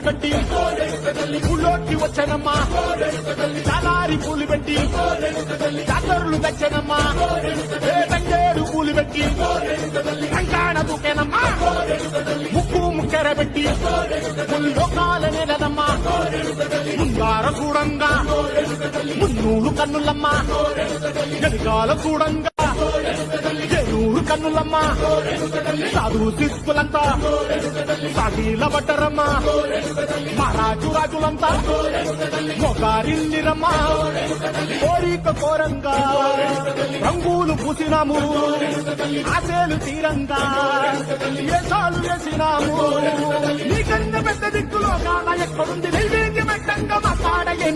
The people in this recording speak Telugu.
పెట్టి ఊళ్ళోకి వచ్చానమ్మా చాలారి పూలు పెట్టి జాతరులు తెచ్చానమ్మా తంగేడు పూలు పెట్టి కంకాణ దూకేనమ్మా ముక్కు ముక్కెర పెట్టి ముల్లోకాలనే కదమ్మా ముందార కూడంగా మున్నూరు కన్నులమ్మా ఎనకాల కూడంగా ఏనూరు కన్నులమ్మా సాధువు సిక్కులంతా సాగిల పడ్డరమ్మా మహారాజు రాజులంతా మొగారిల్లిరమ్మా కోరిక కోరంగా రంగులు పూసినాము ఆశలు తీరంగా ఏసాలు వేసినాము నీకన్నా పెద్ద దిక్కులో కాడ ఎక్కడుంది నైవేద్యం పెట్టంగా మా కాడ ఏమి